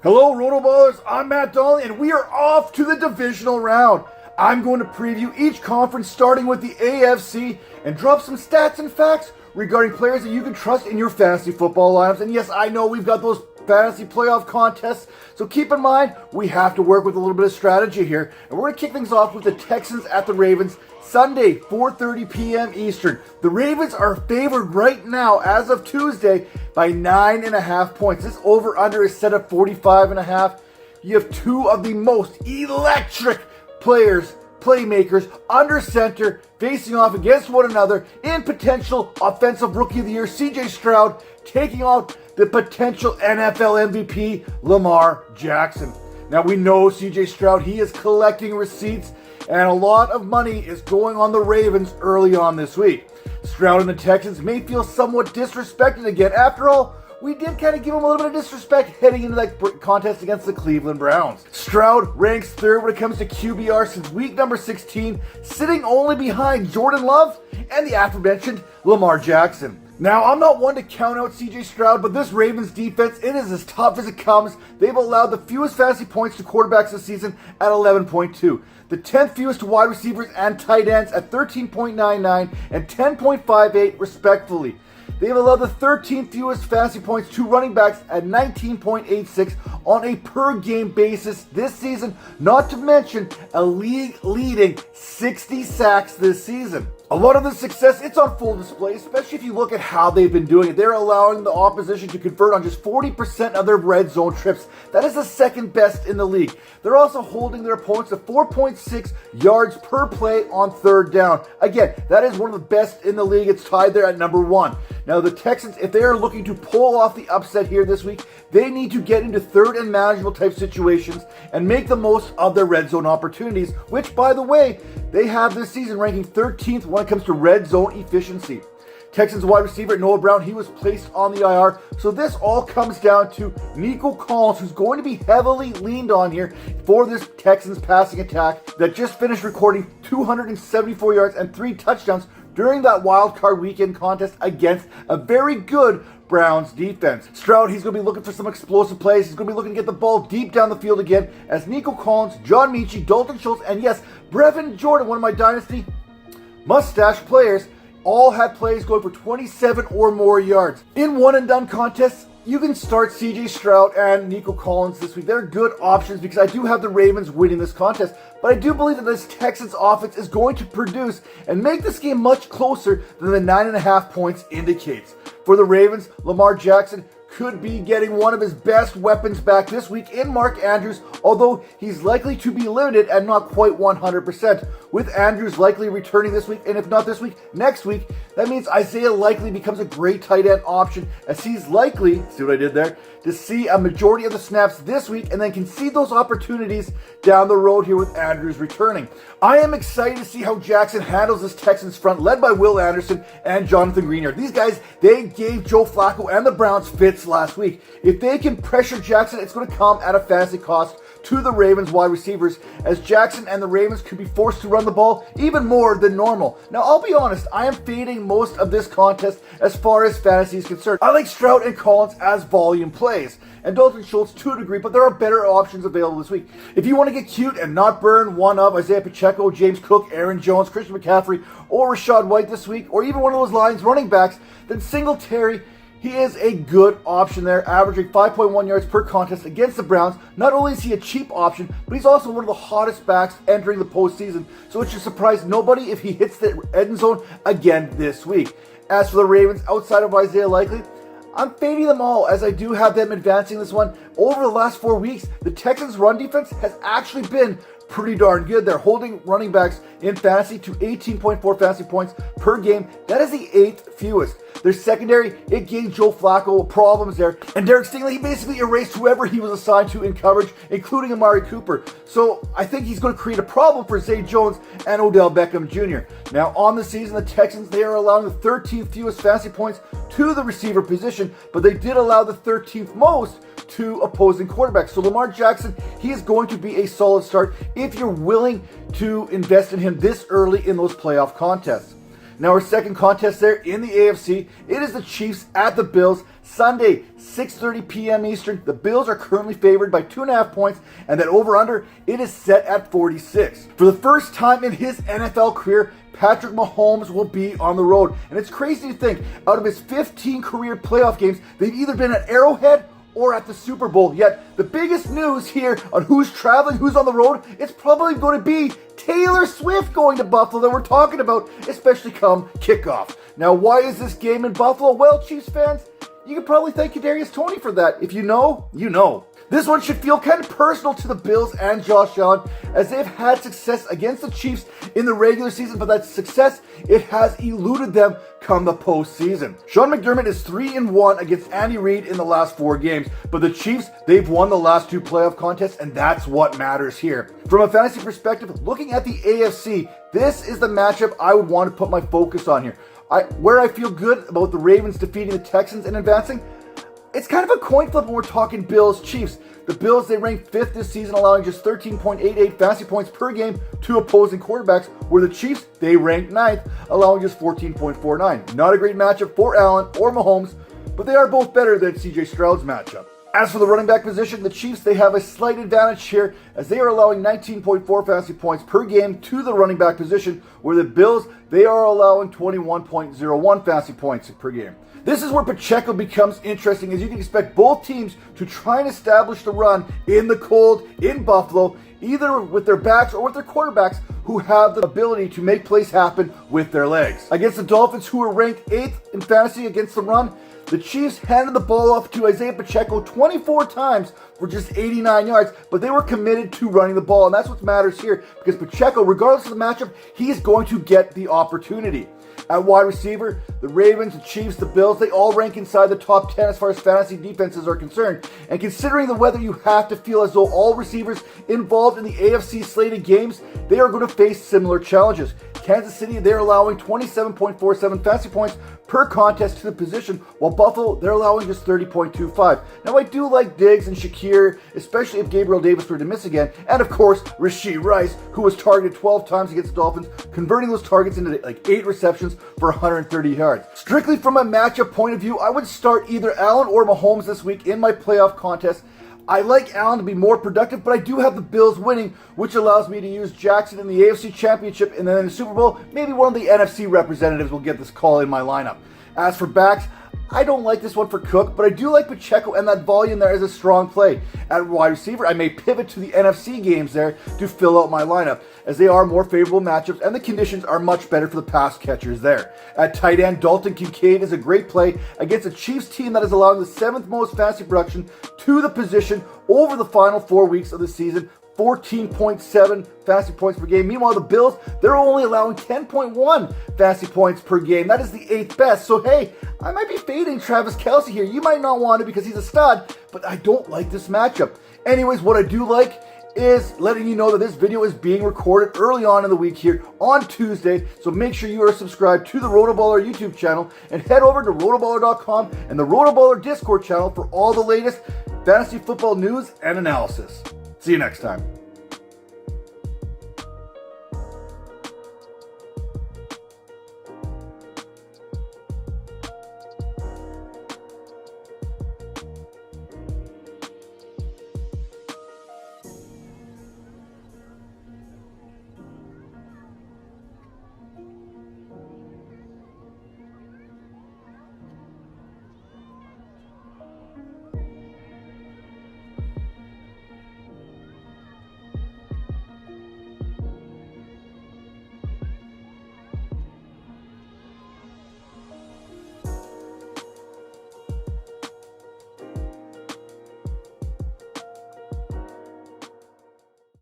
Hello, RotoBallers. I'm Matt Donnelly, and we are off to the divisional round. I'm going to preview each conference, starting with the AFC, and drop some stats and facts regarding players that you can trust in your fantasy football lineups. And yes, I know we've got those fantasy playoff contests, so keep in mind we have to work with a little bit of strategy here. And we're going to kick things off with the Texans at the Ravens, Sunday, 4:30 p.m. Eastern. The Ravens are favored right now, as of Tuesday, by 9.5 points. This over-under is set at 45.5. You have two of the most electric playmakers under center, facing off against one another in potential Offensive Rookie of the Year, CJ Stroud, taking out the potential NFL MVP, Lamar Jackson. Now we know CJ Stroud, he is collecting receipts, and a lot of money is going on the Ravens early on this week. Stroud and the Texans may feel somewhat disrespected again. After all, we did kind of give him a little bit of disrespect heading into that contest against the Cleveland Browns. Stroud ranks third when it comes to QBR since week number 16, sitting only behind Jordan Love and the aforementioned Lamar Jackson. Now, I'm not one to count out CJ Stroud, but this Ravens defense, it is as tough as it comes. They've allowed the fewest fantasy points to quarterbacks this season at 11.2. The 10th fewest to wide receivers and tight ends at 13.99 and 10.58 respectively. They've allowed the 13th fewest fantasy points to running backs at 19.86 on a per-game basis this season, not to mention a league-leading 60 sacks this season. A lot of this success, it's on full display, especially if you look at how they've been doing it. They're allowing the opposition to convert on just 40% of their red zone trips. That is the second best in the league. They're also holding their opponents to 4.6 yards per play on third down. Again, that is one of the best in the league. It's tied there at number one. Now, the Texans, if they are looking to pull off the upset here this week, they need to get into third and manageable type situations and make the most of their red zone opportunities, which, by the way, they have this season ranking 13th when it comes to red zone efficiency. Texans wide receiver Noah Brown, he was placed on the IR. So this all comes down to Nico Collins, who's going to be heavily leaned on here for this Texans passing attack that just finished recording 274 yards and 3 touchdowns during that wild card weekend contest against a very good Browns defense. Stroud, he's going to be looking for some explosive plays. He's going to be looking to get the ball deep down the field again as Nico Collins, John Mechie, Dalton Schultz, and yes, Brevin Jordan, one of my dynasty mustache players, all had plays going for 27 or more yards. In one-and-done contests, you can start CJ Stroud and Nico Collins this week. They're good options because I do have the Ravens winning this contest, but I do believe that this Texans offense is going to produce and make this game much closer than the 9.5 points indicates. For the Ravens, Lamar Jackson could be getting one of his best weapons back this week in Mark Andrews, although he's likely to be limited and not quite 100%. With Andrews likely returning this week, and if not this week, next week, that means Isaiah likely becomes a great tight end option, as he's likely, see what I did there, to see a majority of the snaps this week and then concede those opportunities down the road here with Andrews returning. I am excited to see how Jackson handles this Texans front led by Will Anderson and Jonathan Greenard. These guys, they gave Joe Flacco and the Browns fits last week. If they can pressure Jackson, it's going to come at a fantasy cost to the Ravens wide receivers, as Jackson and the Ravens could be forced to run the ball even more than normal. Now, I'll be honest, I am fading most of this contest as far as fantasy is concerned. I like Stroud and Collins as volume plays, and Dalton Schultz to a degree, but there are better options available this week. If you want to get cute and not burn one of Isaiah Pacheco, James Cook, Aaron Jones, Christian McCaffrey, or Rachaad White this week, or even one of those Lions running backs, then Singletary, he is a good option there, averaging 5.1 yards per contest against the Browns. Not only is he a cheap option, but he's also one of the hottest backs entering the postseason, so it should surprise nobody if he hits the end zone again this week. As for the Ravens, outside of Isaiah Likely, I'm fading them all, as I do have them advancing this one. Over the last 4 weeks, the Texans' run defense has actually been pretty darn good. They're holding running backs in fantasy to 18.4 fantasy points per game. That is the 8th fewest. Their secondary, it gave Joe Flacco problems there. And Derek Stingley, he basically erased whoever he was assigned to in coverage, including Amari Cooper. So I think he's going to create a problem for Zay Jones and Odell Beckham Jr. Now, on the season, the Texans, they are allowing the 13th fewest fantasy points to the receiver position, but they did allow the 13th most to opposing quarterbacks. So Lamar Jackson, he is going to be a solid start if you're willing to invest in him this early in those playoff contests. Now, our second contest there in the AFC, it is the Chiefs at the Bills, Sunday, 6:30 p.m. Eastern, the Bills are currently favored by 2.5 points, and that over-under, it is set at 46. For the first time in his NFL career, Patrick Mahomes will be on the road. And it's crazy to think, out of his 15 career playoff games, they've either been at Arrowhead or at the Super Bowl. Yet, the biggest news here on who's traveling, who's on the road, it's probably going to be Taylor Swift going to Buffalo that we're talking about, especially come kickoff. Now, why is this game in Buffalo? Well, Chiefs fans, you can probably thank Kadarius Toney for that. If you know, you know. This one should feel kind of personal to the Bills and Josh Allen, as they've had success against the Chiefs in the regular season, but that success, it has eluded them come the postseason. Sean McDermott is 3-1 against Andy Reid in the last 4 games, but the Chiefs, they've won the last 2 playoff contests, and that's what matters here. From a fantasy perspective, looking at the AFC, this is the matchup I would want to put my focus on here. Where I feel good about the Ravens defeating the Texans and advancing, it's kind of a coin flip when we're talking Bills-Chiefs. The Bills, they ranked 5th this season, allowing just 13.88 fantasy points per game to opposing quarterbacks, where the Chiefs, they ranked 9th, allowing just 14.49. Not a great matchup for Allen or Mahomes, but they are both better than CJ Stroud's matchup. As for the running back position, the Chiefs, they have a slight advantage here, as they are allowing 19.4 fantasy points per game to the running back position, where the Bills, they are allowing 21.01 fantasy points per game. This is where Pacheco becomes interesting, as you can expect both teams to try and establish the run in the cold in Buffalo, either with their backs or with their quarterbacks who have the ability to make plays happen with their legs. Against the Dolphins, who are ranked 8th in fantasy against the run, the Chiefs handed the ball off to Isaiah Pacheco 24 times for just 89 yards, but they were committed to running the ball, and that's what matters here, because Pacheco, regardless of the matchup, he is going to get the opportunity. At wide receiver, the Ravens, the Chiefs, the Bills, they all rank inside the top 10 as far as fantasy defenses are concerned. And considering the weather, you have to feel as though all receivers involved in the AFC slated games, they are going to face similar challenges. Kansas City, they're allowing 27.47 fantasy points per contest to the position, while Buffalo, they're allowing just 30.25. Now, I do like Diggs and Shakir, especially if Gabriel Davis were to miss again, and of course, Rashee Rice, who was targeted 12 times against the Dolphins, converting those targets into like 8 receptions for 130 yards. Strictly from a matchup point of view, I would start either Allen or Mahomes this week in my playoff contest. I like Allen to be more productive, but I do have the Bills winning, which allows me to use Jackson in the AFC Championship, and then in the Super Bowl, maybe one of the NFC representatives will get this call in my lineup. As for backs, I don't like this one for Cook, but I do like Pacheco, and that volume there is a strong play. At wide receiver, I may pivot to the NFC games there to fill out my lineup, as they are more favorable matchups and the conditions are much better for the pass catchers there. At tight end, Dalton Kincaid is a great play against a Chiefs team that is allowing the 7th most fantasy production to the position over the final 4 weeks of the season, 14.7 fantasy points per game. Meanwhile, the Bills, they're only allowing 10.1 fantasy points per game. That is the 8th best. So, hey, I might be fading Travis Kelce here. You might not want to because he's a stud, but I don't like this matchup. Anyways, what I do like is letting you know that this video is being recorded early on in the week here on Tuesday. So make sure you are subscribed to the RotoBaller YouTube channel and head over to rotoballer.com and the RotoBaller Discord channel for all the latest fantasy football news and analysis. See you next time.